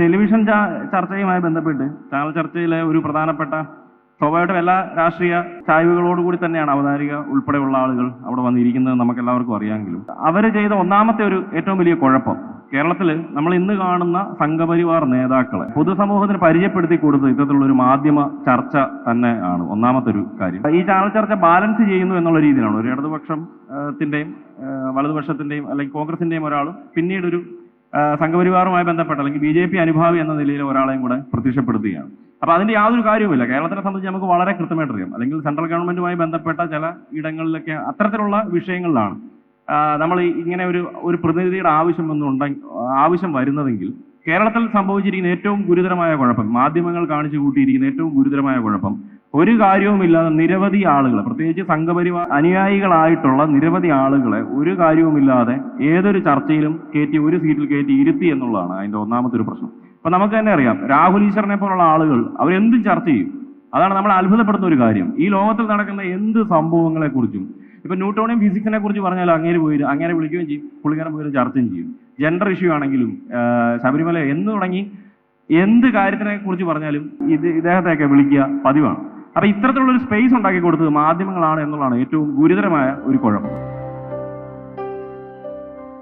Television ചർച്ചയുമായി ബന്ധപ്പെട്ട് channel ചർച്ചയിലെ ഒരു പ്രധാനപ്പെട്ട സ്വാഭാവികമായിട്ടും എല്ലാ രാഷ്ട്രീയ ചായ്വുകളോടുകൂടി തന്നെയാണ് അവതാരിക ഉൾപ്പെടെയുള്ള ആളുകൾ അവിടെ വന്നിരിക്കുന്നത് നമുക്ക് എല്ലാവർക്കും അറിയാമെങ്കിലും അവർ ചെയ്ത ഒന്നാമത്തെ ഒരു ഏറ്റവും വലിയ കുഴപ്പം കേരളത്തിൽ നമ്മൾ ഇന്ന് കാണുന്ന സംഘപരിവാർ നേതാക്കളെ പൊതുസമൂഹത്തിന് പരിചയപ്പെടുത്തി കൊടുത്തത് ഇത്തരത്തിലുള്ള ഒരു മാധ്യമ ചർച്ച തന്നെ ആണ് ഒന്നാമത്തെ ഒരു കാര്യം. ഈ ചാനൽ ചർച്ച ബാലൻസ് ചെയ്യുന്നു എന്നുള്ള രീതിയിലാണ് ഒരു ഇടതുപക്ഷത്തിന്റെയും വലതുപക്ഷത്തിന്റെയും അല്ലെങ്കിൽ കോൺഗ്രസിന്റെയും ഒരാളും പിന്നീട് ഒരു സംഘപരിവാറുമായി ബന്ധപ്പെട്ട അല്ലെങ്കിൽ BJP അനുഭാവി എന്ന നിലയിൽ ഒരാളെയും കൂടെ പ്രത്യക്ഷപ്പെടുത്തുകയാണ്. അപ്പൊ അതിന്റെ യാതൊരു കാര്യവുമില്ല. കേരളത്തിനെ സംബന്ധിച്ച് നമുക്ക് വളരെ കൃത്യമായിട്ട് അറിയാം. അല്ലെങ്കിൽ സെൻട്രൽ ഗവൺമെന്റുമായി ബന്ധപ്പെട്ട ചില ഇടങ്ങളിലൊക്കെ അത്തരത്തിലുള്ള വിഷയങ്ങളിലാണ് നമ്മൾ ഇങ്ങനെ ഒരു പ്രതിനിധിയുടെ ആവശ്യം വരുന്നതെങ്കിൽ കേരളത്തിൽ സംഭവിച്ചിരിക്കുന്ന ഏറ്റവും ഗുരുതരമായ കുഴപ്പം, മാധ്യമങ്ങൾ കാണിച്ചു കൂട്ടിയിരിക്കുന്ന ഏറ്റവും ഗുരുതരമായ കുഴപ്പം, ഒരു കാര്യവുമില്ലാതെ നിരവധി ആളുകളെ, പ്രത്യേകിച്ച് സംഘപരിവാർ അനുയായികളായിട്ടുള്ള നിരവധി ആളുകളെ ഒരു കാര്യവുമില്ലാതെ ഏതൊരു ചർച്ചയിലും ഒരു സീറ്റിൽ കയറ്റി ഇരുത്തി എന്നുള്ളതാണ് അതിന്റെ ഒന്നാമത്തെ ഒരു പ്രശ്നം. അപ്പൊ നമുക്ക് തന്നെ അറിയാം, രാഹുൽ ഈശ്വറിനെ പോലുള്ള ആളുകൾ അവരെന്തും ചർച്ച ചെയ്യും. അതാണ് നമ്മൾ അത്ഭുതപ്പെടുന്ന ഒരു കാര്യം. ഈ ലോകത്തിൽ നടക്കുന്ന എന്ത് സംഭവങ്ങളെ കുറിച്ചും, ഇപ്പൊ ന്യൂട്ടോണിയം ഫിസിക്സിനെ കുറിച്ച് പറഞ്ഞാൽ അങ്ങനെ വിളിക്കുകയും ചെയ്യും, പുള്ളിക്കാരൻ പോയി ചർച്ചയും ചെയ്യും. ജെൻഡർ ഇഷ്യൂ ആണെങ്കിലും ശബരിമല എന്ന് തുടങ്ങി എന്ത് കാര്യത്തിനെ കുറിച്ച് പറഞ്ഞാലും ഇദ്ദേഹത്തെയൊക്കെ വിളിക്കുക പതിവാണ്. അപ്പൊ ഇത്തരത്തിലുള്ള ഒരു സ്പേസ് ഉണ്ടാക്കി കൊടുത്തത് മാധ്യമങ്ങളാണ് എന്നുള്ളതാണ് ഏറ്റവും ഗുരുതരമായ ഒരു കുഴപ്പം.